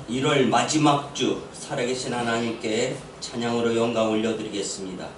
1월 마지막 주 살아계신 하나님께 찬양으로 영광 올려드리겠습니다.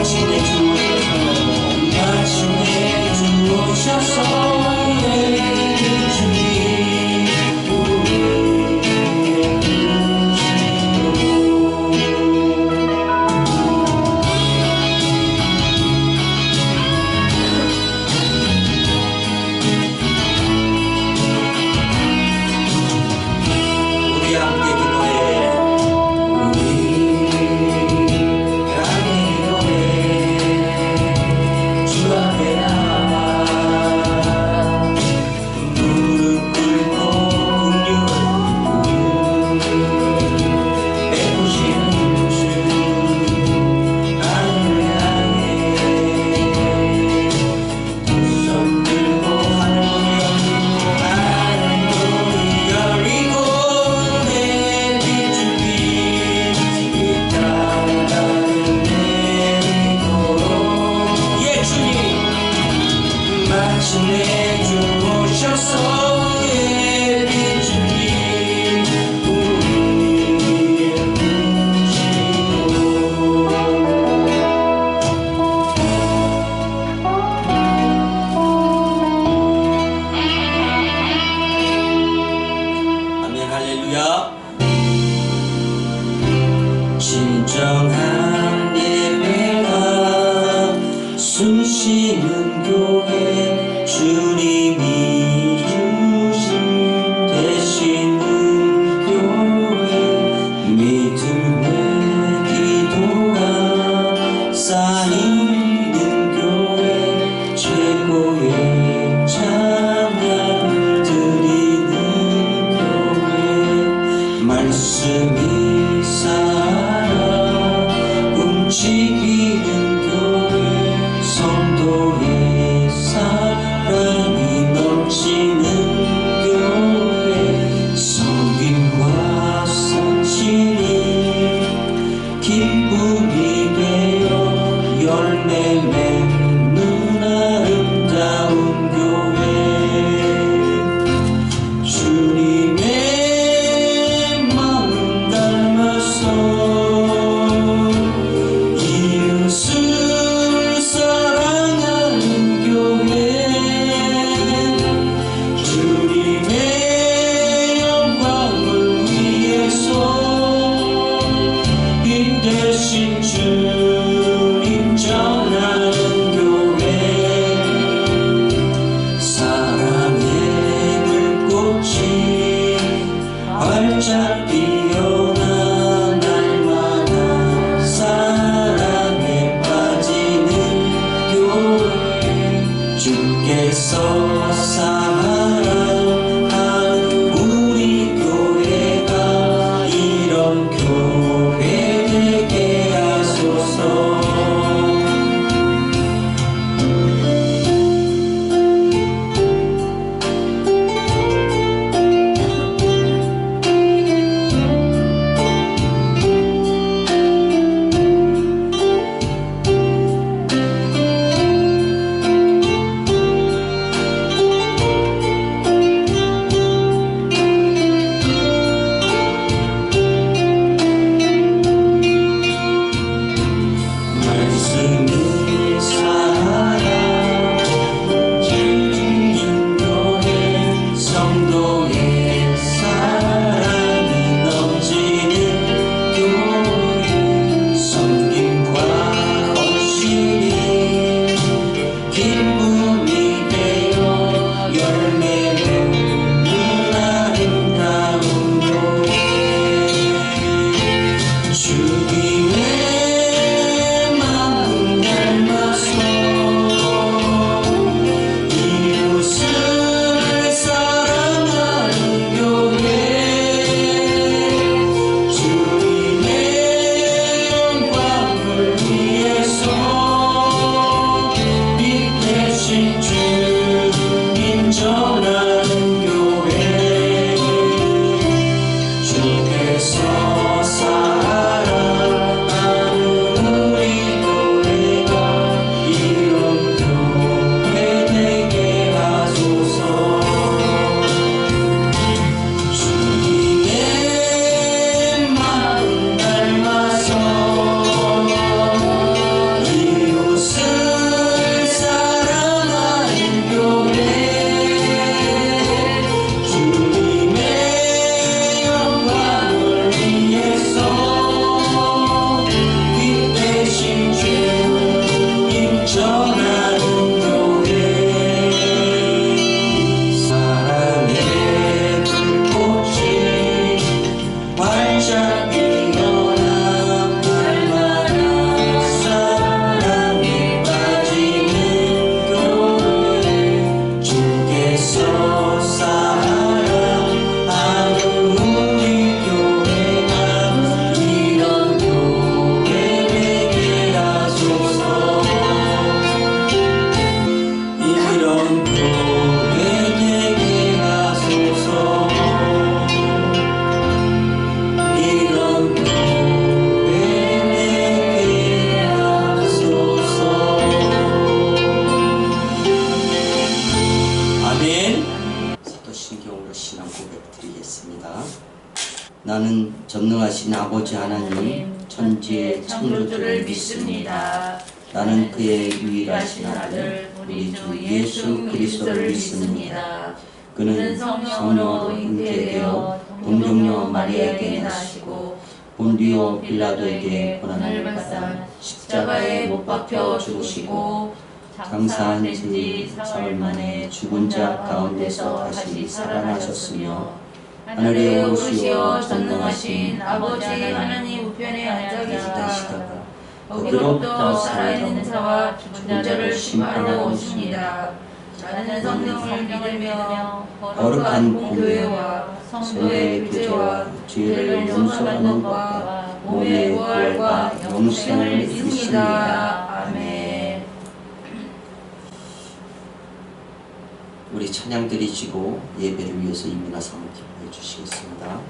마침내 주를 열매 맺는 아름다운 교회, 주님의 마음 닮아서 이웃을 사랑하는 교회, 주님의 영광을 위해서 빛 대신 주님 전하는 교회, 사랑의 불꽃이 활짝 피어나 날마다 사랑에 빠지는 교회, 주께서 사랑하는 우리 교회가 이런 교회 되게 하소서. 말씀이 살아 움직이는 교회, 성도의 사랑이 넘치는 교회, 섬김과 헌신이 기쁨이 되어 열매 맺는 아름다운 교회, 주님의 마음 닮아서 이웃을 사랑하는 교회, 주님의 영광을 위해서 빛 대신 주님 전하는 교회, 주께서 사랑하는 우리 교회가 이런 교회 되게 하소서. 주님의 마음 닮아서 이웃을 사랑하는 교회, 주님의 영광을 위해서 빛 대신 주님 전하는 교회, 사랑의 불꽃이 활짝 피어나 날마다 사랑에 빠지는 교회, 주께서 사랑하는 우리 교회가 이런 교회 되게 하소서. 이런 교회 되게 하소서. 이런 교회 되게 하소서. 아멘. 사도신경으로 신앙 고백 드리겠습니다. 나는 전능하신 아버지 하나님 천지의 창조주를 믿습니다. 나는 그의 유일하신 아들 우리 주 예수 그리스도를 믿습니다. 그는 성령으로 잉태되어 동정녀 마리아에게 나시고 본디오 빌라도에게 고난을 받아 십자가에 못 박혀 죽으시고 장사한 지 사흘 만에 죽은 자 가운데서 다시 살아나셨으며 하늘에 오르시어 전능하신 아버지 하나님 우편에 앉아 계시다가 거기로부터 살아있는 자와 죽은 자를 심판하러 오십니다. 나는 성령을 믿으며 거룩한 공교회와 성도의 교제와 죄를 용서하는 것과 몸의 부활과 영생을 믿습니다. 아멘. 우리 찬양 드리시고 예배를 위해서 임이나 삼을 기도해 주시겠습니다.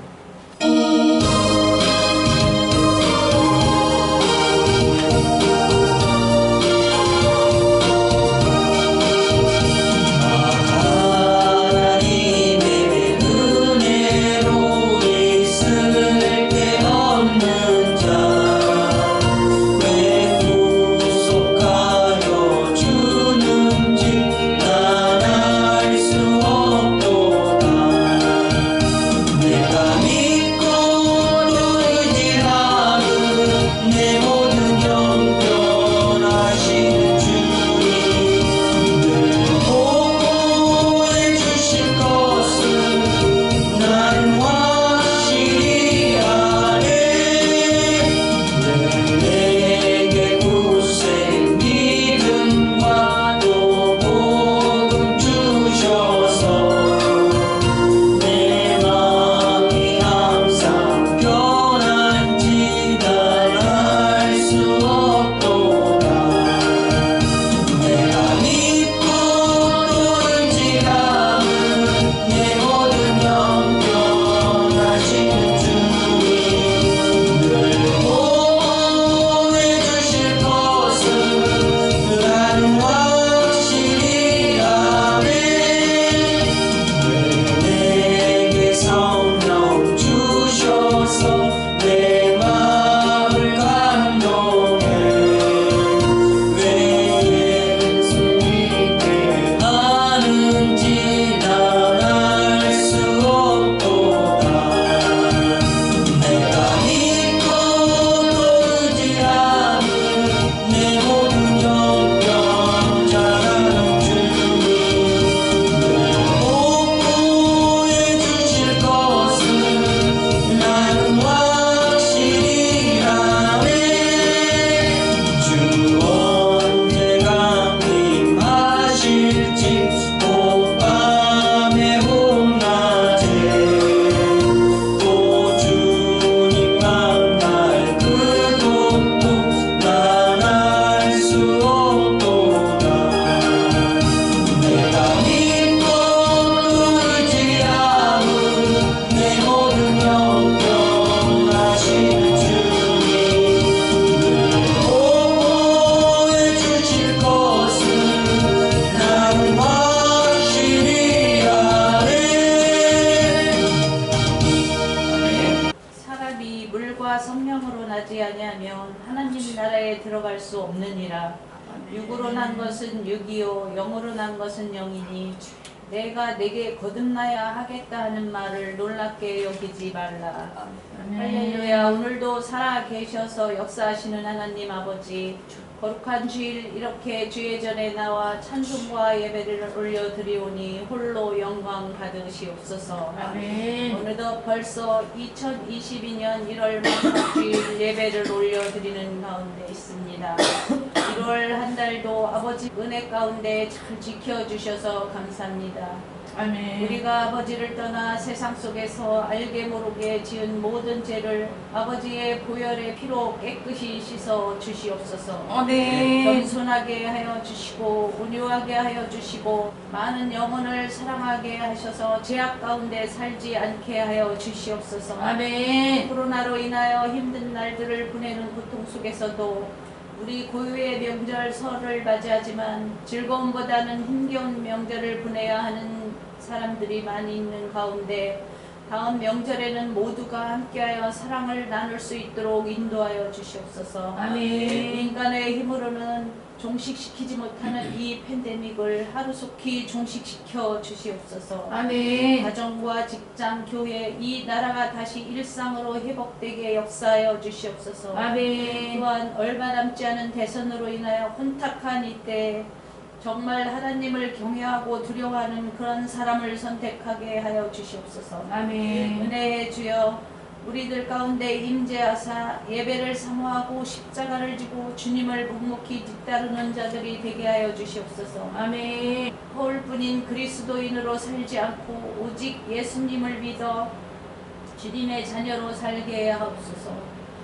아니라 육으로 난 것은 육이요 영으로 난 것은 영이니 내가 내게 거듭나야 하겠다 하는 말을 놀랍게 여기지 말라. 할렐루야. 오늘도 살아 계셔서 역사하시는 하나님 아버지, 거룩한 주일 이렇게 주의 전에 나와 찬송과 예배를 올려드리오니 홀로 영광 받으시옵소서. 아멘. 어느덧 벌써 2022년 1월 마지막 주일 예배를 올려드리는 가운데 있습니다. 1월 한 달도 아버지 은혜 가운데 잘 지켜주셔서 감사합니다. 아멘. 우리가 아버지를 떠나 세상 속에서 알게 모르게 지은 모든 죄를 아버지의 보혈의 피로 깨끗이 씻어 주시옵소서. 아멘. 겸손하게 하여 주시고 온유하게 하여 주시고 많은 영혼을 사랑하게 하셔서 죄악 가운데 살지 않게 하여 주시옵소서. 아멘. 코로나로 인하여 힘든 날들을 보내는 고통 속에서도 우리 고유의 명절 설을 맞이하지만 즐거움보다는 힘겨운 명절을 보내야 하는 사람들이 많이 있는 가운데 다음 명절에는 모두가 함께하여 사랑을 나눌 수 있도록 인도하여 주시옵소서. 아멘. 인간의 힘으로는 종식시키지 못하는 이 팬데믹을 하루속히 종식시켜 주시옵소서. 아멘. 가정과 직장, 교회, 이 나라가 다시 일상으로 회복되게 역사하여 주시옵소서. 아멘. 또한 얼마 남지 않은 대선으로 인하여 혼탁한 이때 정말 하나님을 경외하고 두려워하는 그런 사람을 선택하게 하여 주시옵소서. 아멘. 은혜의 주여, 우리들 가운데 임재하사 예배를 사모하고 십자가를 지고 주님을 묵묵히 뒤따르는 자들이 되게 하여 주시옵소서. 아멘. 허울뿐인 그리스도인으로 살지 않고 오직 예수님을 믿어 주님의 자녀로 살게 하옵소서.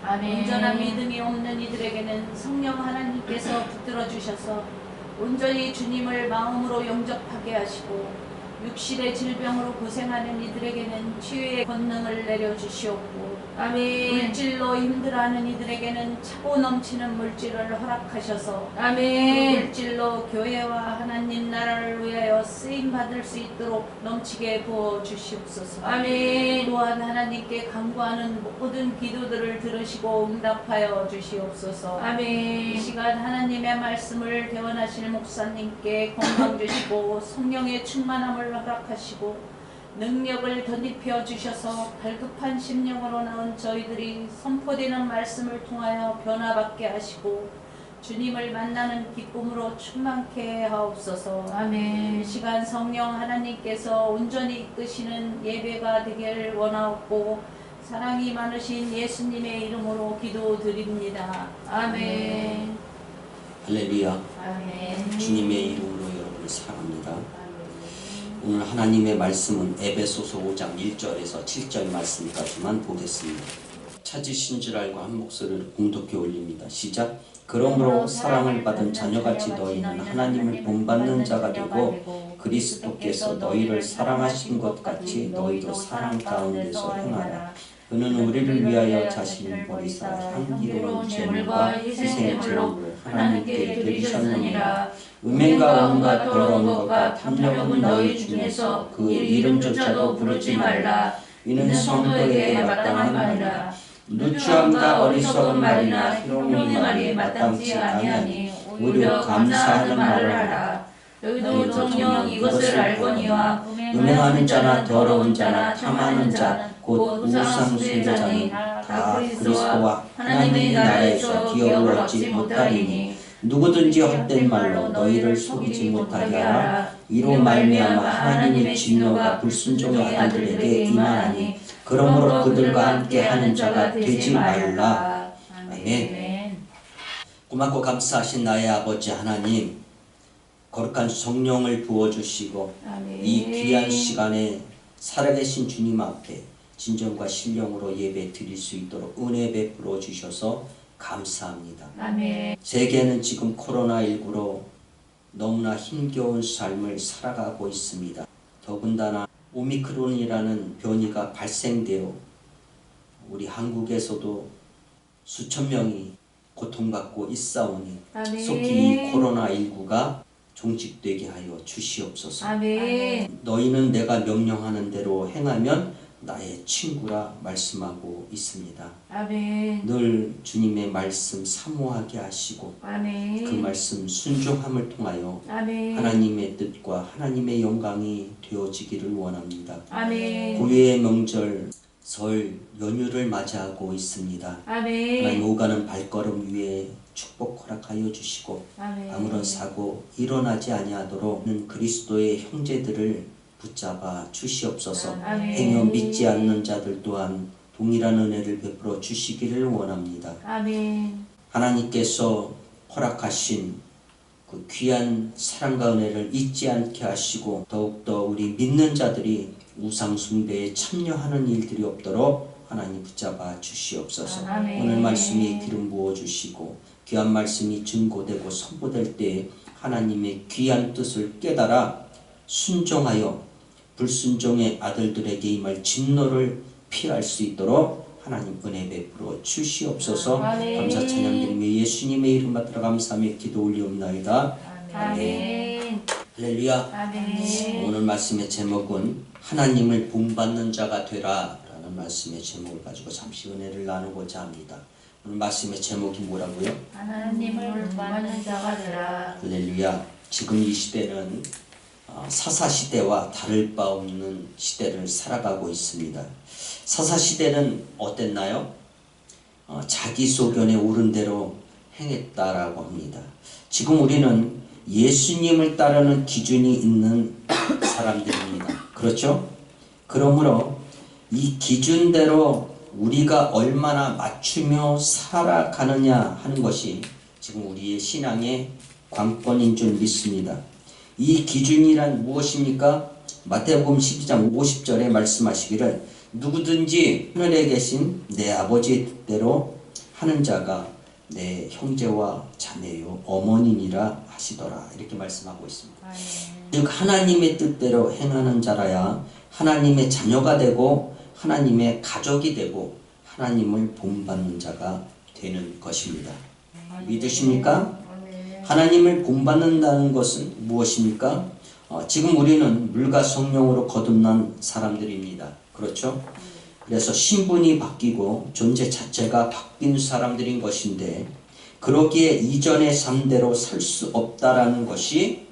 아멘. 온전한 믿음이 없는 이들에게는 성령 하나님께서 붙들어 주셔서 온전히 주님을 마음으로 영접하게 하시고 육실의 질병으로 고생하는 이들에게는 치유의 권능을 내려주시옵고 아멘. 물질로 힘들어하는 이들에게는 차고 넘치는 물질을 허락하셔서 그 아멘. 물질로 교회와 하나님 나라를 위하여 쓰임받을 수 있도록 넘치게 부어주시옵소서. 아멘. 또한 하나님께 간구하는 모든 기도들을 들으시고 응답하여 주시옵소서. 이 아멘. 시간 하나님의 말씀을 대원하실 목사님께 건강 주시고 성령의 충만함을 허락하시고 능력을 덧입혀 주셔서 갈급한 심령으로 나온 저희들이 선포되는 말씀을 통하여 변화받게 하시고 주님을 만나는 기쁨으로 충만케 하옵소서. 아멘. 이 시간 성령 하나님께서 온전히 이끄시는 예배가 되길 원하옵고 사랑이 많으신 예수님의 이름으로 기도드립니다. 아멘. 할렐루야. 아멘. 주님의 이름으로 여러분을 사랑합니다. 오늘 하나님의 말씀은 에베소서 5장 1절에서 7절 말씀까지만 보겠습니다. 찾으신 줄 알고 한 목소리를 공독해 올립니다. 시작. 그러므로 사랑을 받은 자녀같이 너희는 하나님을 본받는 자가 되고 그리스도께서 너희를 사랑하신 것 같이 너희도 사랑 가운데서 행하라. 그는 우리를 위하여 자신을 버리사 향기로운 제물과 희생의 제물을 하나님께 드리셨느니라. 음행과 온갖 더러운 것과 탐욕은 너희 중에서 그 이름조차도 부르지 말라. 이는 성도에게 마땅한 말이라. 누추함과 어리석은 말이나 희롱의 말이 마땅치 아니하니 오히려 감사하는 말을 하라. 너희도 정녕 이것을 알거니와 음행하는 자나 더러운 자나 탐하는 자 곧 우상 숭배자니 다 그리스도와 하나님의 나라에서 기업을 얻지 못하리니 누구든지 헛된 말로 너희를 속이지 못하게 하라. 이로 말미암아 하나님의 진노가 불순종의 아들에게 임하나니 그러므로 그들과 함께 하는 자가 되지 말라. 아멘. 고맙고 감사하신 나의 아버지 하나님, 거룩한 성령을 부어주시고 이 귀한 시간에 살아계신 주님 앞에 진정과 신령으로 예배 드릴 수 있도록 은혜 베풀어 주셔서 감사합니다. 아멘. 세계는 지금 코로나19로 너무나 힘겨운 삶을 살아가고 있습니다. 더군다나 오미크론이라는 변이가 발생되어 우리 한국에서도 수천 명이 고통받고 있사오니 아멘. 속히 이 코로나19가 종식되게 하여 주시옵소서. 아멘. 너희는 내가 명령하는 대로 행하면 나의 친구라 말씀하고 있습니다. 아멘. 늘 주님의 말씀 사모하게 하시고 아멘. 그 말씀 순종함을 통하여 아멘. 하나님의 뜻과 하나님의 영광이 되어지기를 원합니다. 아멘. 고유의 명절 설 연휴를 맞이하고 있습니다. 하나님 아멘. 오가는 발걸음 위에 축복 허락하여 주시고 아멘. 아무런 사고 일어나지 아니하도록 그리스도의 형제들을 붙잡아 주시옵소서. 아멘. 행여 믿지 않는 자들 또한 동일한 은혜를 베풀어 주시기를 원합니다. 아멘. 하나님께서 허락하신 그 귀한 사랑과 은혜를 잊지 않게 하시고 더욱더 우리 믿는 자들이 우상 숭배에 참여하는 일들이 없도록 하나님 붙잡아 주시옵소서. 아멘. 오늘 말씀이 기름 부어 주시고 귀한 말씀이 증거되고 선포될 때 하나님의 귀한 뜻을 깨달아 순종하여 불순종의 아들들에게 임할 진노를 피할 수 있도록 하나님 은혜 베풀어 주시옵소서. 아멘. 감사 찬양드리며 예수님의 이름 받들어 감사하며 기도 올리옵나이다. 아멘. 할렐루야. 아멘. 오늘 말씀의 제목은 하나님을 본받는 자가 되라 라는 말씀의 제목을 가지고 잠시 은혜를 나누고자 합니다. 오늘 말씀의 제목이 뭐라고요? 하나님을 본받는 자가 되라. 할렐루야. 지금 이 시대는 사사시대와 다를 바 없는 시대를 살아가고 있습니다. 사사시대는 어땠나요? 자기 소견에 옳은 대로 행했다라고 합니다. 지금 우리는 예수님을 따르는 기준이 있는 사람들입니다. 그렇죠? 그러므로 이 기준대로 우리가 얼마나 맞추며 살아가느냐 하는 것이 지금 우리의 신앙의 관건인 줄 믿습니다. 이 기준이란 무엇입니까? 마태복음 12장 50절에 말씀하시기를 누구든지 하늘에 계신 내 아버지의 뜻대로 하는 자가 내 형제와 자매요 어머니니라 하시더라 이렇게 말씀하고 있습니다. 즉 하나님의 뜻대로 행하는 자라야 하나님의 자녀가 되고 하나님의 가족이 되고 하나님을 본받는 자가 되는 것입니다. 믿으십니까? 하나님을 본받는다는 것은 무엇입니까? 지금 우리는 물과 성령으로 거듭난 사람들입니다. 그렇죠? 그래서 신분이 바뀌고 존재 자체가 바뀐 사람들인 것인데 그러기에 이전의 삶대로 살 수 없다라는 것이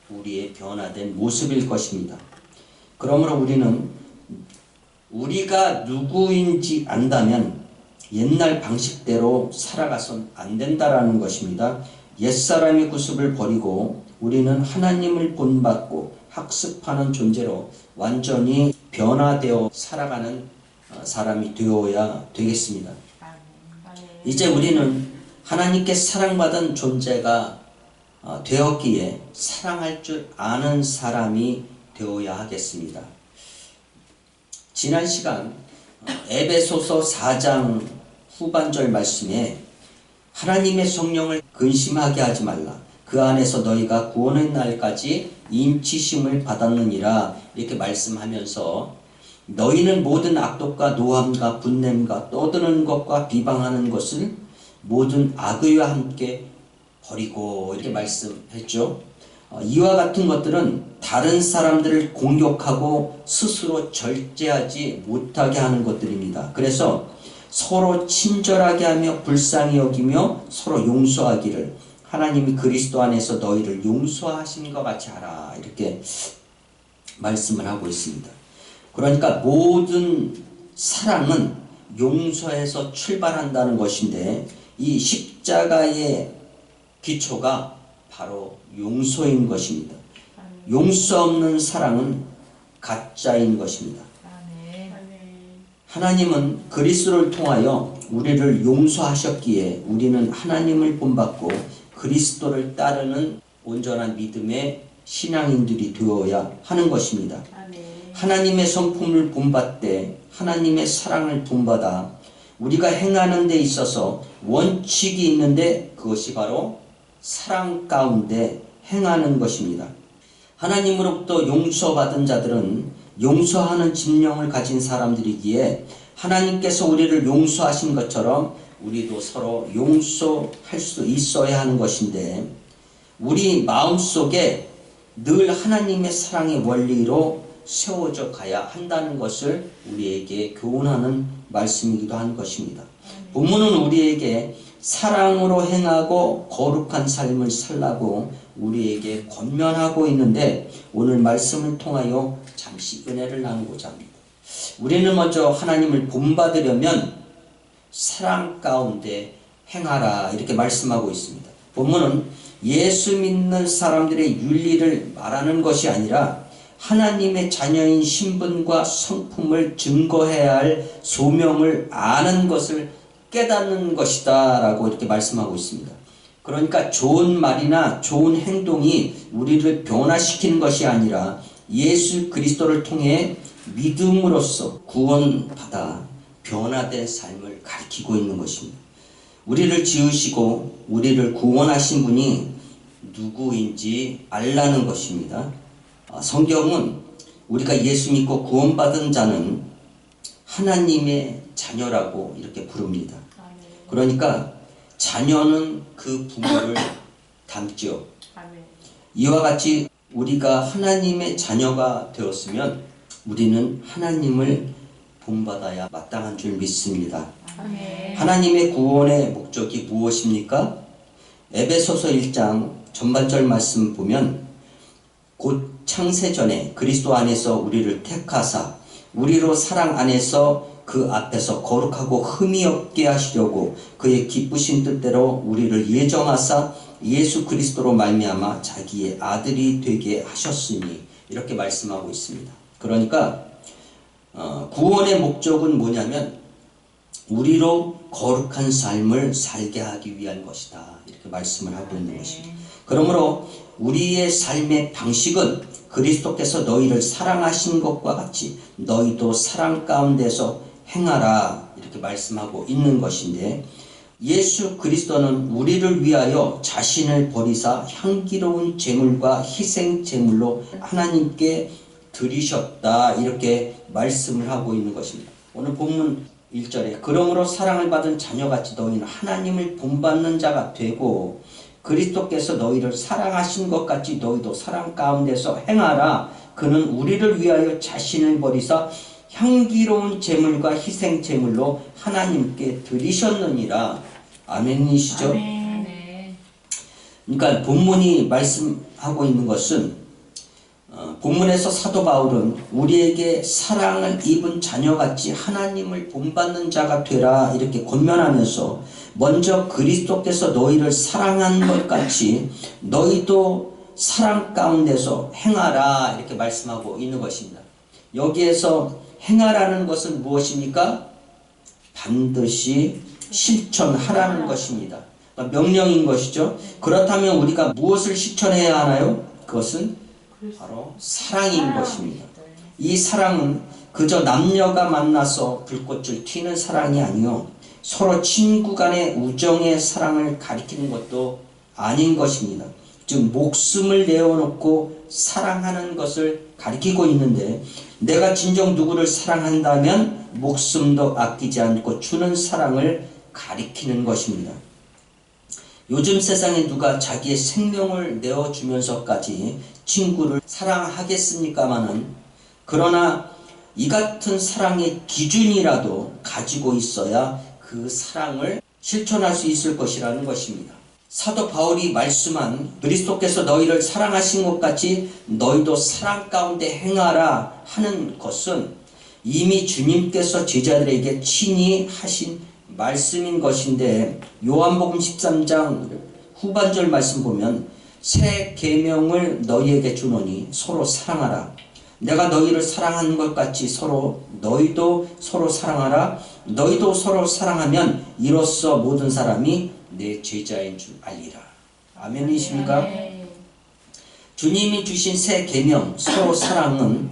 우리의 변화된 모습일 것입니다. 그러므로 우리는 우리가 누구인지 안다면 옛날 방식대로 살아가선 안 된다라는 것입니다. 옛사람의 구습을 버리고 우리는 하나님을 본받고 학습하는 존재로 완전히 변화되어 살아가는 사람이 되어야 되겠습니다. 이제 우리는 하나님께 사랑받은 존재가 되었기에 사랑할 줄 아는 사람이 되어야 하겠습니다. 지난 시간 에베소서 4장 후반절 말씀에 하나님의 성령을 근심하게 하지 말라. 그 안에서 너희가 구원의 날까지 인치심을 받았느니라 이렇게 말씀하면서 너희는 모든 악독과 노함과 분냄과 떠드는 것과 비방하는 것을 모든 악의와 함께 버리고 이렇게 말씀했죠. 이와 같은 것들은 다른 사람들을 공격하고 스스로 절제하지 못하게 하는 것들입니다. 그래서 서로 친절하게 하며 불쌍히 여기며 서로 용서하기를 하나님이 그리스도 안에서 너희를 용서하신 것 같이 하라 이렇게 말씀을 하고 있습니다. 그러니까 모든 사랑은 용서에서 출발한다는 것인데 이 십자가의 기초가 바로 용서인 것입니다. 용서 없는 사랑은 가짜인 것입니다. 하나님은 그리스도를 통하여 우리를 용서하셨기에 우리는 하나님을 본받고 그리스도를 따르는 온전한 믿음의 신앙인들이 되어야 하는 것입니다. 하나님의 성품을 본받되 하나님의 사랑을 본받아 우리가 행하는 데 있어서 원칙이 있는데 그것이 바로 사랑 가운데 행하는 것입니다. 하나님으로부터 용서받은 자들은 용서하는 심령을 가진 사람들이기에 하나님께서 우리를 용서하신 것처럼 우리도 서로 용서할 수 있어야 하는 것인데 우리 마음속에 늘 하나님의 사랑의 원리로 세워져 가야 한다는 것을 우리에게 교훈하는 말씀이기도 한 것입니다. 본문은 우리에게 사랑으로 행하고 거룩한 삶을 살라고 우리에게 권면하고 있는데, 오늘 말씀을 통하여 잠시 은혜를 나누고자 합니다. 우리는 먼저 하나님을 본받으려면 사랑 가운데 행하라 이렇게 말씀하고 있습니다. 본문은 예수 믿는 사람들의 윤리를 말하는 것이 아니라 하나님의 자녀인 신분과 성품을 증거해야 할 소명을 아는 것을 깨닫는 것이다 라고 이렇게 말씀하고 있습니다. 그러니까 좋은 말이나 좋은 행동이 우리를 변화시키는 것이 아니라 예수 그리스도를 통해 믿음으로써 구원받아 변화된 삶을 가리키고 있는 것입니다. 우리를 지으시고 우리를 구원하신 분이 누구인지 알라는 것입니다. 성경은 우리가 예수 믿고 구원받은 자는 하나님의 자녀라고 이렇게 부릅니다. 그러니까 자녀는 그 부모를 닮죠. 이와 같이 우리가 하나님의 자녀가 되었으면 우리는 하나님을 본받아야 마땅한 줄 믿습니다. 하나님의 구원의 목적이 무엇입니까? 에베소서 1장 전반절 말씀 보면 곧 창세전에 그리스도 안에서 우리를 택하사 우리로 사랑 안에서 그 앞에서 거룩하고 흠이 없게 하시려고 그의 기쁘신 뜻대로 우리를 예정하사 예수 그리스도로 말미암아 자기의 아들이 되게 하셨으니 이렇게 말씀하고 있습니다. 그러니까 구원의 목적은 뭐냐면 우리로 거룩한 삶을 살게 하기 위한 것이다 이렇게 말씀을 하고 있는 것입니다. 그러므로 우리의 삶의 방식은 그리스도께서 너희를 사랑하신 것과 같이 너희도 사랑 가운데서 행하라 이렇게 말씀하고 있는 것인데, 예수 그리스도는 우리를 위하여 자신을 버리사 향기로운 제물과 희생 제물로 하나님께 드리셨다 이렇게 말씀을 하고 있는 것입니다. 오늘 본문 1절에 그러므로 사랑을 받은 자녀같이 너희는 하나님을 본받는 자가 되고 그리스도께서 너희를 사랑하신 것 같이 너희도 사랑 가운데서 행하라. 그는 우리를 위하여 자신을 버리사 향기로운 제물과 희생 제물로 하나님께 드리셨느니라. 아멘이시죠? 아멘. 그러니까 본문이 말씀하고 있는 것은 본문에서 사도 바울은 우리에게 사랑을 입은 자녀같이 하나님을 본받는 자가 되라 이렇게 권면하면서 먼저 그리스도께서 너희를 사랑한 것 같이 너희도 사랑 가운데서 행하라 이렇게 말씀하고 있는 것입니다. 여기에서 행하라는 것은 무엇입니까? 반드시 실천하라는 것입니다. 그러니까 명령인 것이죠. 그렇다면 우리가 무엇을 실천해야 하나요? 그것은 바로 사랑인 것입니다. 이 사랑은 그저 남녀가 만나서 불꽃을 튀는 사랑이 아니요 서로 친구 간의 우정의 사랑을 가리키는 것도 아닌 것입니다. 즉 목숨을 내어놓고 사랑하는 것을 가리키고 있는데, 내가 진정 누구를 사랑한다면 목숨도 아끼지 않고 주는 사랑을 가리키는 것입니다. 요즘 세상에 누가 자기의 생명을 내어주면서까지 친구를 사랑하겠습니까마는, 그러나 이 같은 사랑의 기준이라도 가지고 있어야 그 사랑을 실천할 수 있을 것이라는 것입니다. 사도 바울이 말씀한 그리스도께서 너희를 사랑하신 것 같이 너희도 사랑 가운데 행하라 하는 것은 이미 주님께서 제자들에게 친히 하신 말씀인 것인데, 요한복음 13장 후반절 말씀 보면 새 계명을 너희에게 주노니 서로 사랑하라. 내가 너희를 사랑한 것 같이 너희도 서로 사랑하라. 너희도 서로 사랑하면 이로써 모든 사람이 내 제자인 줄 알리라. 아멘이십니까? 네. 주님이 주신 새 계명 서로 사랑은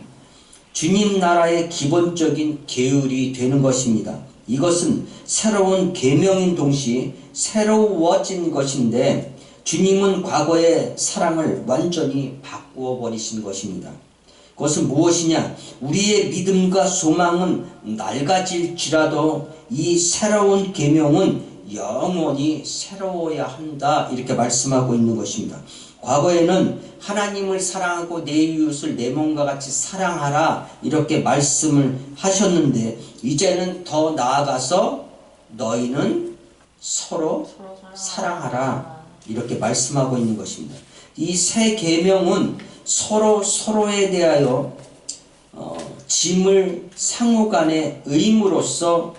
주님 나라의 기본적인 계율이 되는 것입니다. 이것은 새로운 계명인 동시에 새로워진 것인데, 주님은 과거의 사랑을 완전히 바꾸어 버리신 것입니다. 그것은 무엇이냐? 우리의 믿음과 소망은 낡아질지라도 이 새로운 계명은 영원히 새로워야 한다 이렇게 말씀하고 있는 것입니다. 과거에는 하나님을 사랑하고 내 이웃을 내 몸과 같이 사랑하라 이렇게 말씀을 하셨는데 이제는 더 나아가서 너희는 서로 사랑하라 이렇게 말씀하고 있는 것입니다. 이 새 계명은 서로에 대하여 짐을 상호간의 의무로서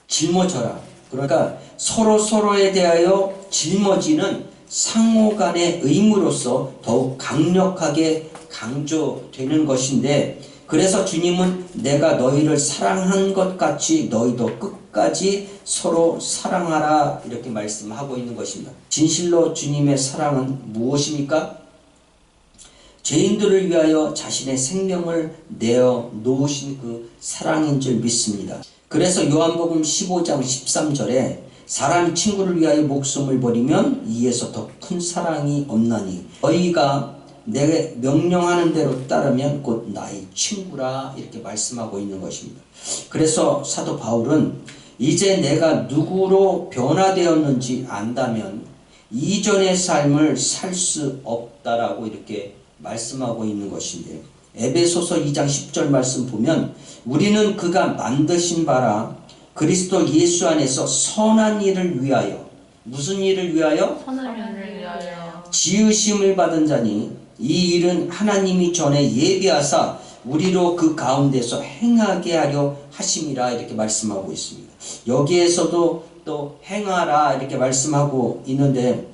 짊어져라. 그러니까 서로에 대하여 짊어지는 상호간의 의무로서 더욱 강력하게 강조되는 것인데, 그래서 주님은 내가 너희를 사랑한 것 같이 너희도 끝까지 서로 사랑하라 이렇게 말씀하고 있는 것입니다. 진실로 주님의 사랑은 무엇입니까? 죄인들을 위하여 자신의 생명을 내어 놓으신 그 사랑인 줄 믿습니다. 그래서 요한복음 15장 13절에 사람이 친구를 위하여 목숨을 버리면 이에서 더 큰 사랑이 없나니 너희가 내게 명령하는 대로 따르면 곧 나의 친구라 이렇게 말씀하고 있는 것입니다. 그래서 사도 바울은 이제 내가 누구로 변화되었는지 안다면 이전의 삶을 살 수 없다라고 이렇게 말씀하고 있는 것인데, 에베소서 2장 10절 말씀 보면 우리는 그가 만드신 바라 그리스도 예수 안에서 선한 일을 위하여, 무슨 일을 위하여? 선한 일을 위하여 지으심을 받은 자니 이 일은 하나님이 전에 예비하사 우리로 그 가운데서 행하게 하려 하심이라 이렇게 말씀하고 있습니다. 여기에서도 또 행하라 이렇게 말씀하고 있는데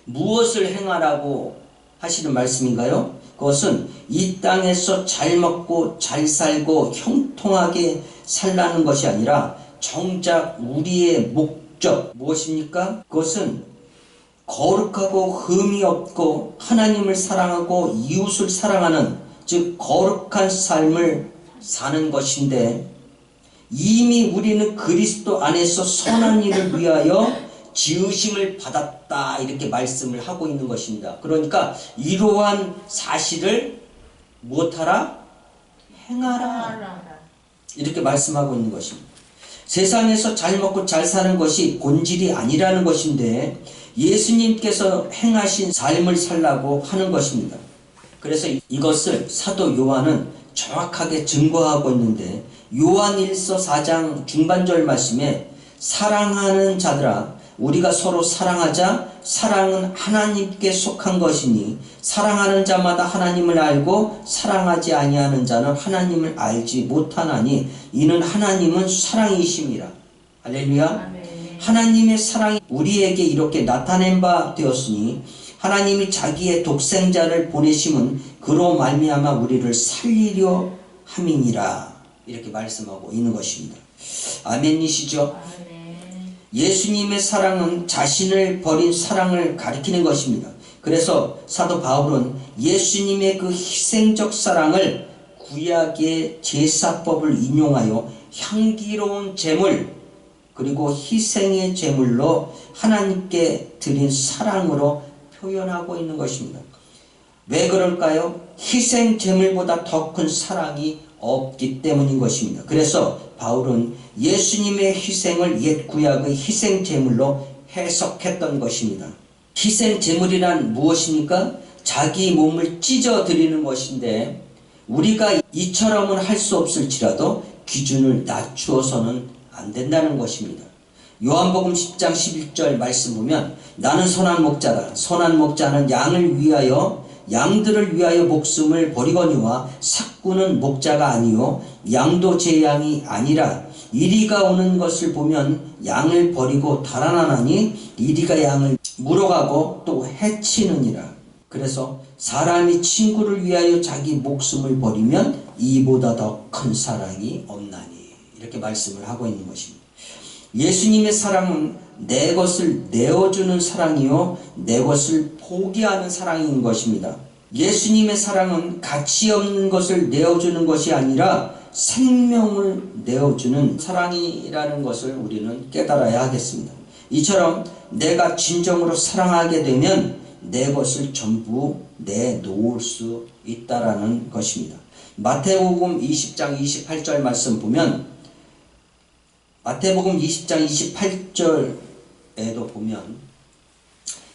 무엇을 행하라고 하시는 말씀인가요? 그것은 이 땅에서 잘 먹고 잘 살고 형통하게 살라는 것이 아니라 정작 우리의 목적 무엇입니까? 그것은 거룩하고 흠이 없고 하나님을 사랑하고 이웃을 사랑하는, 즉 거룩한 삶을 사는 것인데, 이미 우리는 그리스도 안에서 선한 일을 위하여 지으심을 받았다 이렇게 말씀을 하고 있는 것입니다. 그러니까 이러한 사실을 무엇하라? 행하라 이렇게 말씀하고 있는 것입니다. 세상에서 잘 먹고 잘 사는 것이 본질이 아니라는 것인데 예수님께서 행하신 삶을 살라고 하는 것입니다. 그래서 이것을 사도 요한은 정확하게 증거하고 있는데, 요한일서 4장 중반절 말씀에 사랑하는 자들아 우리가 서로 사랑하자. 사랑은 하나님께 속한 것이니 사랑하는 자마다 하나님을 알고 사랑하지 아니하는 자는 하나님을 알지 못하나니 이는 하나님은 사랑이심이라. 할렐루야. 아멘. 하나님의 사랑이 우리에게 이렇게 나타낸 바 되었으니 하나님이 자기의 독생자를 보내심은 그로 말미암아 우리를 살리려 함이니라 이렇게 말씀하고 있는 것입니다. 아멘이시죠? 아멘. 예수님의 사랑은 자신을 버린 사랑을 가리키는 것입니다. 그래서 사도 바울은 예수님의 그 희생적 사랑을 구약의 제사법을 인용하여 향기로운 제물 그리고 희생의 제물로 하나님께 드린 사랑으로 표현하고 있는 것입니다. 왜 그럴까요? 희생 제물보다 더 큰 사랑이 없기 때문인 것입니다. 그래서 바울은 예수님의 희생을 옛 구약의 희생 제물로 해석했던 것입니다. 희생 제물이란 무엇입니까? 자기 몸을 찢어 드리는 것인데 우리가 이처럼은 할 수 없을지라도 기준을 낮추어서는 안 된다는 것입니다. 요한복음 10장 11절 말씀 보면 나는 선한 목자다. 선한 목자는 양들을 위하여 목숨을 버리거니와 삭구는 목자가 아니요 양도 제 양이 아니라 이리가 오는 것을 보면 양을 버리고 달아나나니 이리가 양을 물어가고 또 해치느니라. 그래서 사람이 친구를 위하여 자기 목숨을 버리면 이보다 더 큰 사랑이 없나니 이렇게 말씀을 하고 있는 것입니다. 예수님의 사랑은 내 것을 내어주는 사랑이요 내 것을 포기하는 사랑인 것입니다. 예수님의 사랑은 가치 없는 것을 내어주는 것이 아니라 생명을 내어주는 사랑이라는 것을 우리는 깨달아야 하겠습니다. 이처럼 내가 진정으로 사랑하게 되면 내 것을 전부 내놓을 수 있다라는 것입니다. 마태복음 20장 28절 말씀 보면 마태복음 20장 28절에도 보면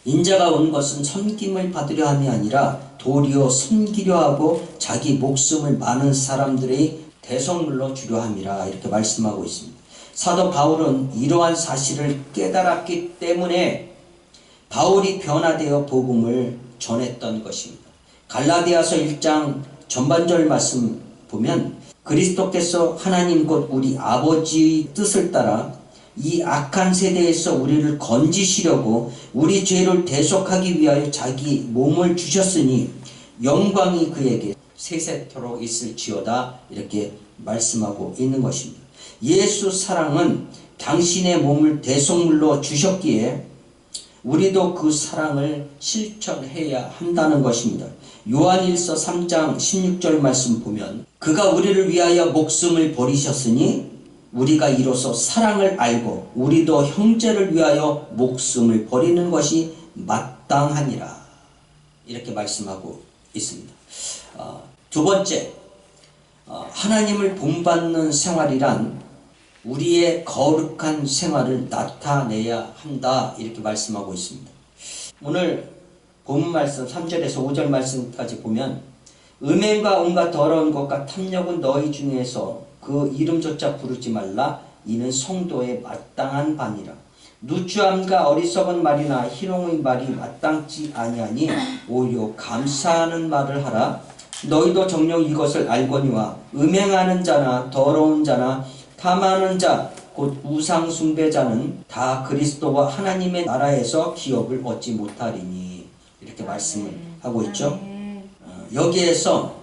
인자가 온 것은 섬김을 받으려 함이 아니라 도리어 섬기려 하고 자기 목숨을 많은 사람들의 대속물로 주려 함이라 이렇게 말씀하고 있습니다. 사도 바울은 이러한 사실을 깨달았기 때문에 바울이 변화되어 복음을 전했던 것입니다. 갈라디아서 1장 전반절 말씀 보면 그리스도께서 하나님 곧 우리 아버지의 뜻을 따라 이 악한 세대에서 우리를 건지시려고 우리 죄를 대속하기 위하여 자기 몸을 주셨으니 영광이 그에게 세세토록 있을지어다 이렇게 말씀하고 있는 것입니다. 예수 사랑은 당신의 몸을 대속물로 주셨기에 우리도 그 사랑을 실천해야 한다는 것입니다. 요한일서 3장 16절 말씀 보면 그가 우리를 위하여 목숨을 버리셨으니 우리가 이로써 사랑을 알고 우리도 형제를 위하여 목숨을 버리는 것이 마땅하니라 이렇게 말씀하고 있습니다. 두 번째, 하나님을 본받는 생활이란 우리의 거룩한 생활을 나타내야 한다 이렇게 말씀하고 있습니다. 오늘 본문 말씀 3절에서 5절 말씀까지 보면 음행과 온갖 더러운 것과 탐욕은 너희 중에서 그 이름조차 부르지 말라. 이는 성도의 마땅한 바니라. 누추함과 어리석은 말이나 희롱의 말이 마땅치 아니하니 오히려 감사하는 말을 하라. 너희도 정녕 이것을 알거니와 음행하는 자나 더러운 자나 탐하는 자 곧 우상 숭배자는 다 그리스도와 하나님의 나라에서 기업을 얻지 못하리니 이렇게 말씀을 하고 있죠. 여기에서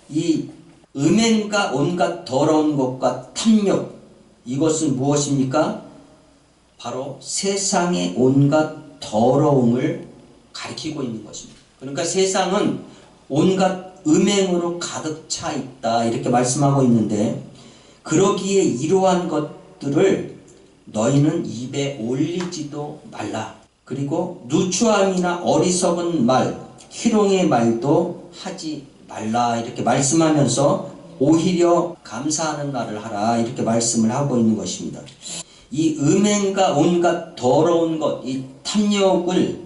이 음행과 온갖 더러운 것과 탐욕 이것은 무엇입니까? 바로 세상의 온갖 더러움을 가리키고 있는 것입니다. 그러니까 세상은 온갖 음행으로 가득 차 있다 이렇게 말씀하고 있는데 그러기에 이러한 것들을 너희는 입에 올리지도 말라. 그리고 누추함이나 어리석은 말, 희롱의 말도 하지 말라 이렇게 말씀하면서 오히려 감사하는 말을 하라 이렇게 말씀을 하고 있는 것입니다. 이 음행과 온갖 더러운 것, 이 탐욕을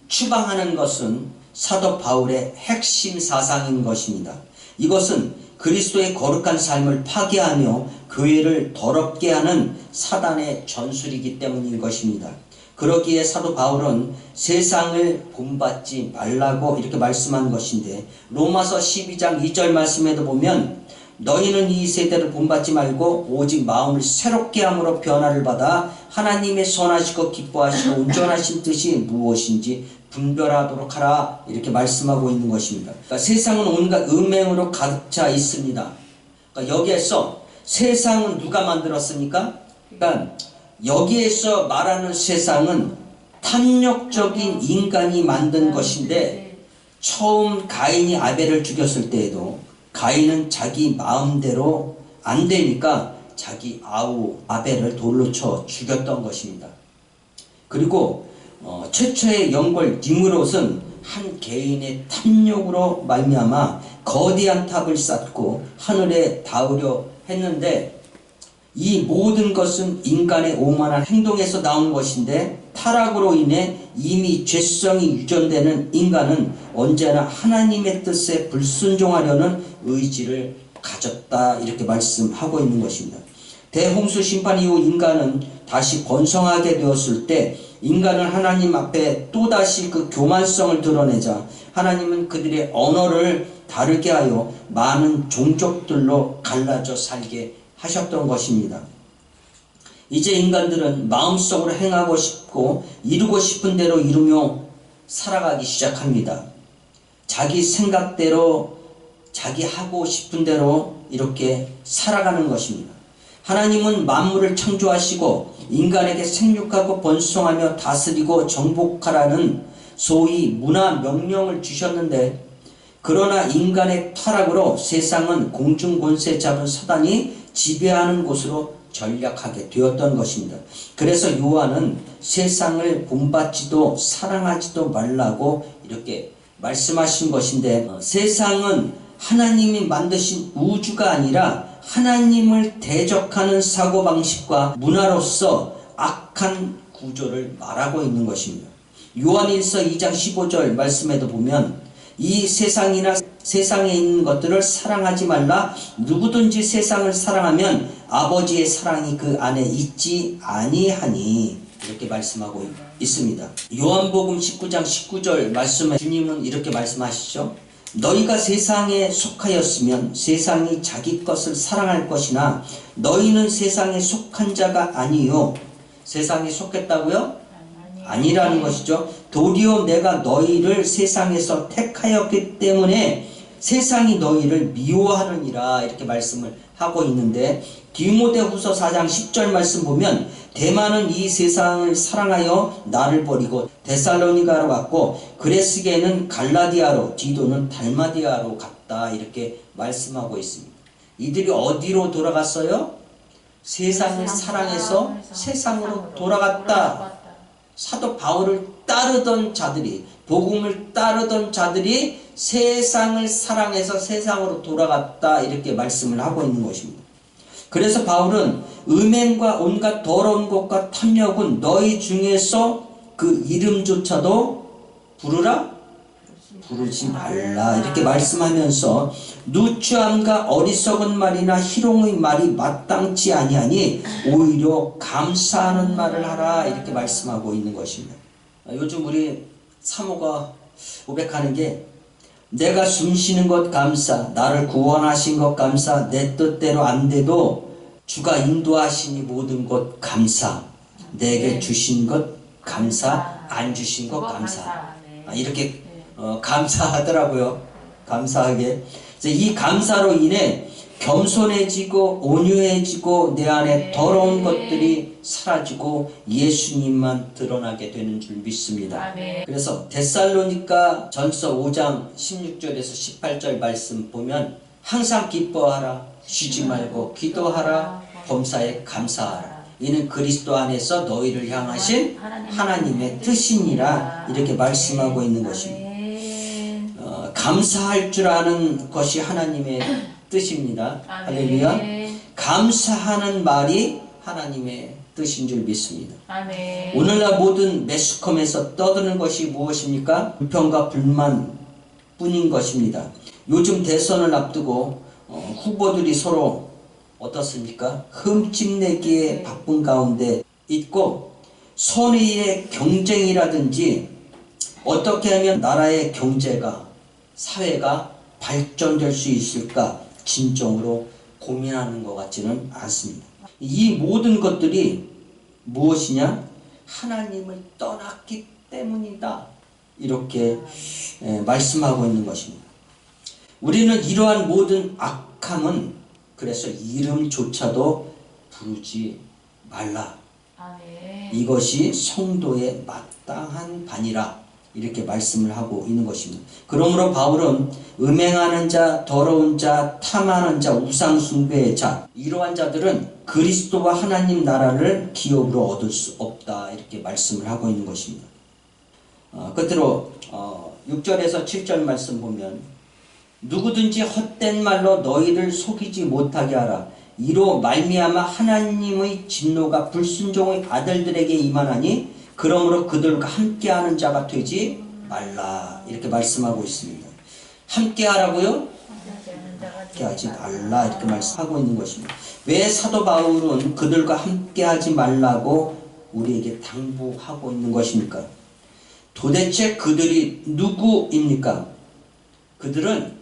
추방하는 것은 사도 바울의 핵심 사상인 것입니다. 이것은 그리스도의 거룩한 삶을 파괴하며 교회를 더럽게 하는 사단의 전술이기 때문인 것입니다. 그러기에 사도 바울은 세상을 본받지 말라고 이렇게 말씀한 것인데 로마서 12장 2절 말씀에도 보면 너희는 이 세대를 본받지 말고 오직 마음을 새롭게 함으로 변화를 받아 하나님의 선하시고 기뻐하시고 온전하신 뜻이 무엇인지 분별하도록 하라 이렇게 말씀하고 있는 것입니다. 그러니까 세상은 온갖 음행으로 가득 차 있습니다. 그러니까 여기에서 세상은 누가 만들었습니까? 그러니까 여기에서 말하는 세상은 탐욕적인 인간이 만든 것인데 처음 가인이 아벨을 죽였을 때에도 가인은 자기 마음대로 안 되니까 자기 아우 아벨을 돌로 쳐 죽였던 것입니다. 그리고 최초의 영골 니므롯은 한 개인의 탐욕으로 말미암아 거대한 탑을 쌓고 하늘에 닿으려 했는데 이 모든 것은 인간의 오만한 행동에서 나온 것인데 타락으로 인해 이미 죄성이 유전되는 인간은 언제나 하나님의 뜻에 불순종하려는 의지를 가졌다 이렇게 말씀하고 있는 것입니다. 대홍수 심판 이후 인간은 다시 번성하게 되었을 때 인간은 하나님 앞에 또다시 그 교만성을 드러내자 하나님은 그들의 언어를 다르게 하여 많은 종족들로 갈라져 살게 하셨던 것입니다. 이제 인간들은 마음속으로 행하고 싶고 이루고 싶은 대로 이루며 살아가기 시작합니다. 자기 생각대로 자기 하고 싶은 대로 이렇게 살아가는 것입니다. 하나님은 만물을 창조하시고 인간에게 생육하고 번성하며 다스리고 정복하라는 소위 문화 명령을 주셨는데 그러나 인간의 타락으로 세상은 공중권세 잡은 사단이 지배하는 곳으로 전락하게 되었던 것입니다. 그래서 요한은 세상을 본받지도 사랑하지도 말라고 이렇게 말씀하신 것인데 세상은 하나님이 만드신 우주가 아니라 하나님을 대적하는 사고방식과 문화로서 악한 구조를 말하고 있는 것입니다. 요한일서 2장 15절 말씀에도 보면 이 세상이나 세상에 있는 것들을 사랑하지 말라. 누구든지 세상을 사랑하면 아버지의 사랑이 그 안에 있지 아니하니 이렇게 말씀하고 있습니다. 요한복음 19장 19절 말씀에 주님은 이렇게 말씀하시죠. 너희가 세상에 속하였으면 세상이 자기 것을 사랑할 것이나 너희는 세상에 속한 자가 아니요. 세상에 속했다고요? 아니라는 것이죠. 도리어 내가 너희를 세상에서 택하였기 때문에 세상이 너희를 미워하느니라 이렇게 말씀을 하고 있는데 디모데후서 4장 10절 말씀 보면 대만은 이 세상을 사랑하여 나를 버리고 데살로니가로 갔고 그레스게는 갈라디아로 디도는 달마디아로 갔다 이렇게 말씀하고 있습니다. 이들이 어디로 돌아갔어요? 세상을 사랑해서 세상으로 돌아갔다. 사도 바울을 따르던 자들이 복음을 따르던 자들이 세상을 사랑해서 세상으로 돌아갔다 이렇게 말씀을 하고 있는 것입니다. 그래서 바울은 음행과 온갖 더러운 것과 탐욕은 너희 중에서 그 이름조차도 부르지 말라 이렇게 말씀하면서 누추함과 어리석은 말이나 희롱의 말이 마땅치 아니하니 오히려 감사하는 말을 하라 이렇게 말씀하고 있는 것입니다. 요즘 우리 사모가 고백하는 게 내가 숨쉬는 것 감사, 나를 구원하신 것 감사, 내 뜻대로 안 돼도 주가 인도하시니 모든 것 감사, 내게 주신 것 감사, 안 주신 것 감사. 이렇게 감사하더라고요. 감사하게. 이 감사로 인해 겸손해지고 온유해지고 내 안에 더러운 것들이 사라지고 예수님만 드러나게 되는 줄 믿습니다. 그래서 데살로니가 전서 5장 16절에서 18절 말씀 보면 항상 기뻐하라, 쉬지 말고 기도하라, 범사에 감사하라. 이는 그리스도 안에서 너희를 향하신 하나님의 뜻이니라 이렇게 말씀하고 있는 것입니다. 감사할 줄 아는 것이 하나님의 뜻입니다. 할렐루야. 감사하는 말이 하나님의 뜻인 줄 믿습니다. 오늘날 모든 매스컴에서 떠드는 것이 무엇입니까? 불평과 불만 뿐인 것입니다. 요즘 대선을 앞두고 후보들이 서로 어떻습니까? 흠집내기에 바쁜 가운데 있고 선의의 경쟁이라든지 어떻게 하면 나라의 경제가 사회가 발전될 수 있을까 진정으로 고민하는 것 같지는 않습니다. 이 모든 것들이 무엇이냐? 하나님을 떠났기 때문이다. 이렇게 말씀하고 있는 것입니다. 우리는 이러한 모든 악함은 그래서 이름조차도 부르지 말라. 이것이 성도의 마땅한 반이라. 이렇게 말씀을 하고 있는 것입니다. 그러므로 바울은 음행하는 자, 더러운 자, 탐하는 자, 우상숭배의 자 이러한 자들은 그리스도와 하나님 나라를 기업으로 얻을 수 없다 이렇게 말씀을 하고 있는 것입니다. 끝으로 6절에서 7절 말씀 보면 누구든지 헛된 말로 너희를 속이지 못하게 하라. 이로 말미암아 하나님의 진노가 불순종의 아들들에게 임하나니 그러므로 그들과 함께하는 자가 되지 말라 이렇게 말씀하고 있습니다. 함께하라고요? 함께하지 말라 이렇게 말씀하고 있는 것입니다. 왜 사도 바울은 그들과 함께하지 말라고 우리에게 당부하고 있는 것입니까? 도대체 그들이 누구입니까? 그들은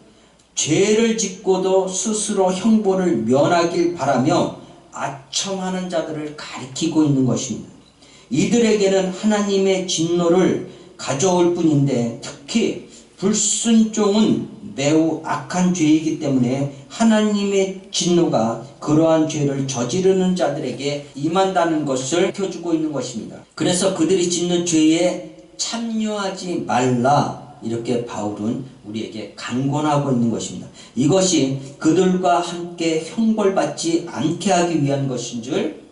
죄를 짓고도 스스로 형벌을 면하길 바라며 아첨하는 자들을 가리키고 있는 것입니다. 이들에게는 하나님의 진노를 가져올 뿐인데 특히 불순종은 매우 악한 죄이기 때문에 하나님의 진노가 그러한 죄를 저지르는 자들에게 임한다는 것을 켜주고 있는 것입니다. 그래서 그들이 짓는 죄에 참여하지 말라 이렇게 바울은 우리에게 강권하고 있는 것입니다. 이것이 그들과 함께 형벌받지 않게 하기 위한 것인 줄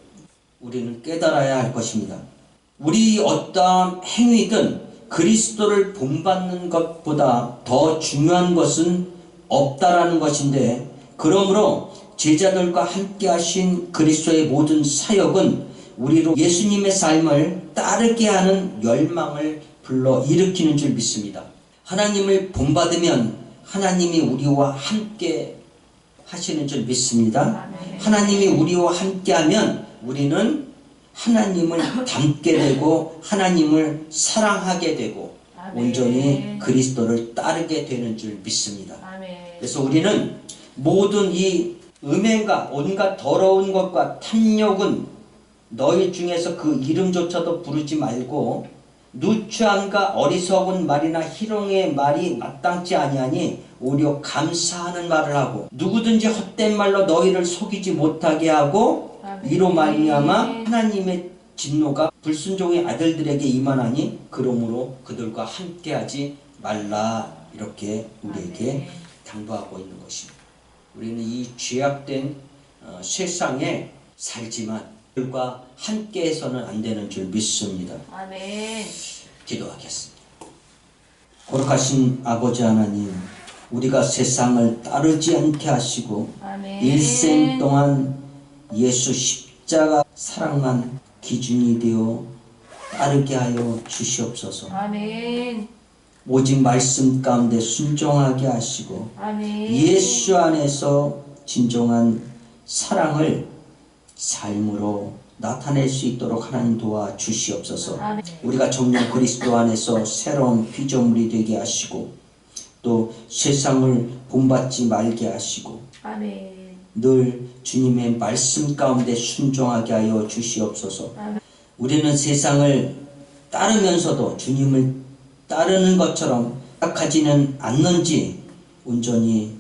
우리는 깨달아야 할 것입니다. 우리 어떠한 행위든 그리스도를 본받는 것보다 더 중요한 것은 없다라는 것인데 그러므로 제자들과 함께 하신 그리스도의 모든 사역은 우리로 예수님의 삶을 따르게 하는 열망을 불러 일으키는 줄 믿습니다. 하나님을 본받으면 하나님이 우리와 함께 하시는 줄 믿습니다. 하나님이 우리와 함께하면 우리는 하나님을 닮게 되고 하나님을 사랑하게 되고 온전히 그리스도를 따르게 되는 줄 믿습니다. 그래서 우리는 모든 이 음행과 온갖 더러운 것과 탐욕은 너희 중에서 그 이름조차도 부르지 말고 누추함과 어리석은 말이나 희롱의 말이 마땅치 아니하니 오히려 감사하는 말을 하고 누구든지 헛된 말로 너희를 속이지 못하게 하고 이로 말미암아 하나님의 진노가 불순종의 아들들에게 임하나니 그러므로 그들과 함께하지 말라 이렇게 우리에게 당부하고 있는 것입니다. 우리는 이 죄악된 세상에 살지만 그들과 함께해서는 안 되는 줄 믿습니다. 아멘. 기도하겠습니다. 거룩하신 아버지 하나님, 우리가 세상을 따르지 않게 하시고 아멘. 일생 동안 예수 십자가 사랑만 기준이 되어 따르게 하여 주시옵소서. 아멘. 오직 말씀 가운데 순종하게 하시고 아멘. 예수 안에서 진정한 사랑을 삶으로 나타낼 수 있도록 하나님 도와 주시옵소서. 아멘. 우리가 정녕 그리스도 안에서 새로운 피조물이 되게 하시고 또 세상을 본받지 말게 하시고 아멘. 늘 주님의 말씀 가운데 순종하게 하여 주시옵소서. 아멘. 우리는 세상을 따르면서도 주님을 따르는 것처럼 생각하지는 않는지 온전히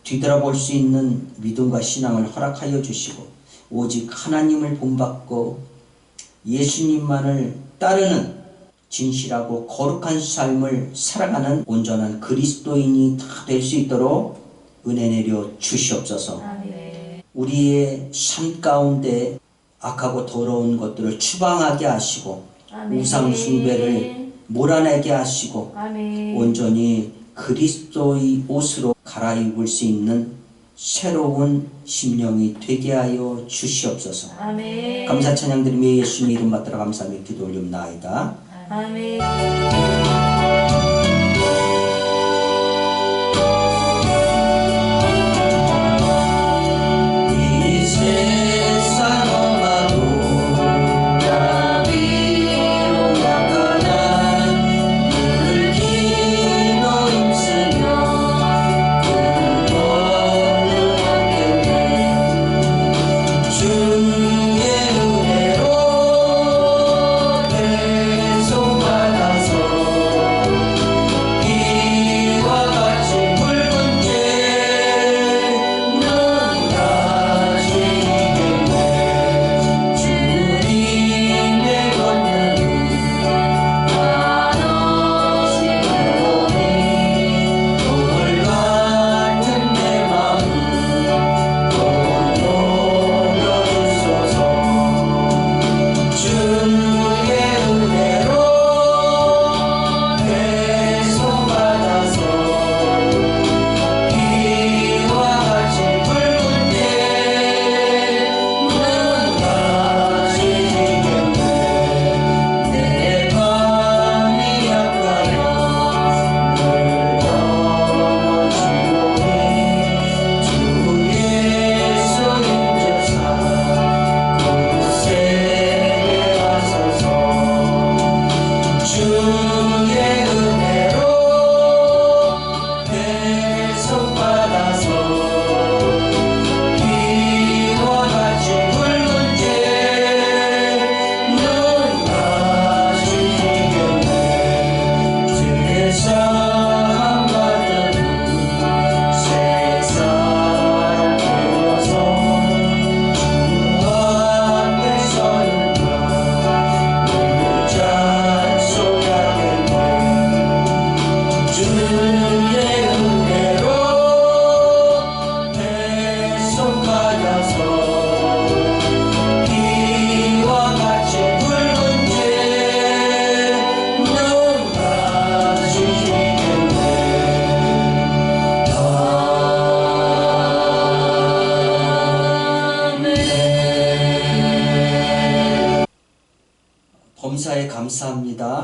뒤돌아볼 수 있는 믿음과 신앙을 허락하여 주시고 오직 하나님을 본받고 예수님만을 따르는 진실하고 거룩한 삶을 살아가는 온전한 그리스도인이 다 될 수 있도록 은혜 내려 주시옵소서. 아멘. 우리의 삶 가운데 악하고 더러운 것들을 추방하게 하시고 아멘. 우상 숭배를 몰아내게 하시고 아멘. 온전히 그리스도의 옷으로 갈아입을 수 있는 새로운 심령이 되게 하여 주시옵소서. 아멘. 감사 찬양 드리며 예수님 이름 받들어 감사하며 기도 올립나이다. 아멘. 이 세상 엄마도 나비로 나가나 늘 기도 힘쓰며 주의 은혜로 배송받아서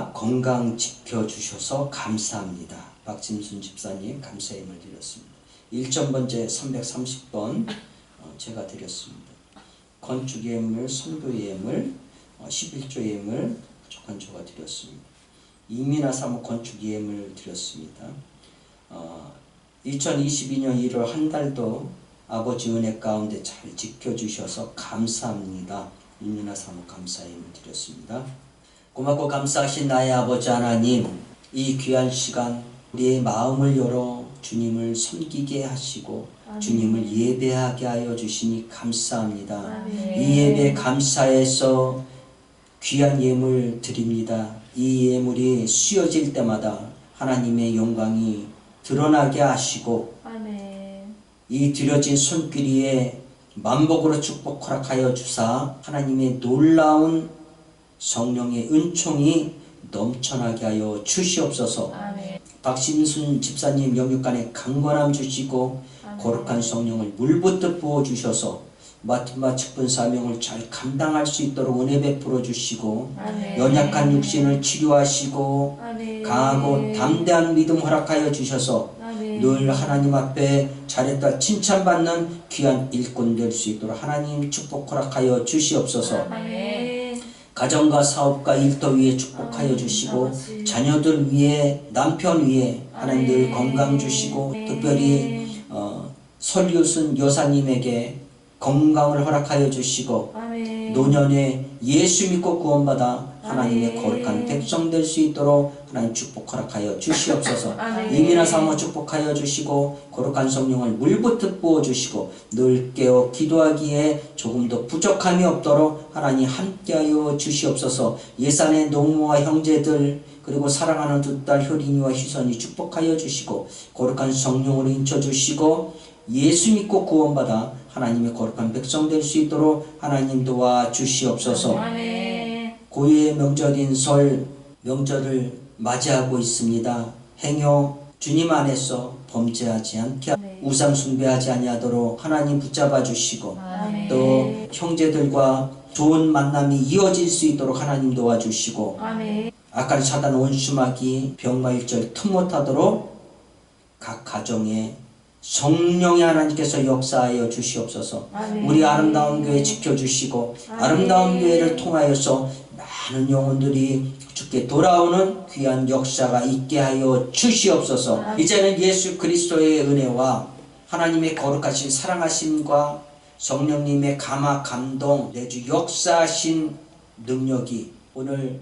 다 건강 지켜주셔서 감사합니다. 박진순 집사님 감사의 힘을 드렸습니다. 1점번째 330번 제가 드렸습니다. 건축 예물, 선교 예물, 11조 예물 부족한 조가 드렸습니다. 이민아 사무 건축 예물 드렸습니다. 2022년 1월 한 달도 아버지 은혜 가운데 잘 지켜주셔서 감사합니다. 이민아 사무 감사의 힘을 드렸습니다. 고맙고 감사하신 나의 아버지 하나님, 이 귀한 시간 우리의 마음을 열어 주님을 섬기게 하시고 주님을 예배하게 하여 주시니 감사합니다. 이 예배 감사해서 귀한 예물 드립니다. 이 예물이 씌어질 때마다 하나님의 영광이 드러나게 하시고 이 드려진 손길이에 만복으로 축복 허락하여 주사 하나님의 놀라운 성령의 은총이 넘쳐나게 하여 주시옵소서. 박신순 집사님 영육간에 강건함 주시고 거룩한 성령을 물붓듯 부어주셔서 맡은 바 직분 사명을 잘 감당할 수 있도록 은혜 베풀어 주시고 연약한 육신을 치료하시고 강하고 담대한 믿음 허락하여 주셔서 늘 하나님 앞에 잘했다 칭찬받는 귀한 일꾼 될 수 있도록 하나님 축복 허락하여 주시옵소서. 가정과 사업과 일터 위에 축복하여 주시고 자녀들 위에 남편 위에 하나님 늘 건강 주시고 특별히 설유순 여사님에게 건강을 허락하여 주시고 노년에 예수 믿고 구원받아 하나님의 거룩한 백성 될 수 있도록 하나님 축복 허락하여 주시옵소서. 이민아 사모 축복하여 주시고 거룩한 성령을 물붓듯 부어주시고 늘 깨어 기도하기에 조금도 부족함이 없도록 하나님 함께하여 주시옵소서. 예산의 노모와 형제들 그리고 사랑하는 두 딸 효린이와 희선이 축복하여 주시고 거룩한 성령으로 인쳐주시고 예수 믿고 구원받아 하나님의 거룩한 백성 될 수 있도록 하나님 도와 주시옵소서. 고유의 명절인 설 명절을 맞이하고 있습니다. 행여 주님 안에서 범죄하지 않게 우상 숭배하지 아니하도록 하나님 붙잡아 주시고 또 형제들과 좋은 만남이 이어질 수 있도록 하나님 도와주시고 악한 사단 원수마귀 병마일절 틈 못하도록 각 가정에 성령의 하나님께서 역사하여 주시옵소서. 우리 아름다운 교회 지켜주시고 아름다운 교회를 통하여서 많은 영혼들이 주께 돌아오는 귀한 역사가 있게 하여 주시옵소서. 이제는 예수 그리스도의 은혜와 하나님의 거룩하신 사랑하심과 성령님의 감화 감동 내주 역사하신 능력이 오늘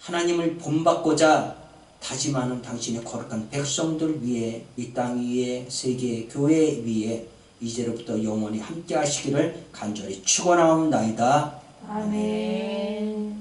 하나님을 본받고자 다짐하는 당신의 거룩한 백성들 위에 이 땅 위에 세계 교회 위에 이제로부터 영원히 함께 하시기를 간절히 축원하옵나이다. 아멘.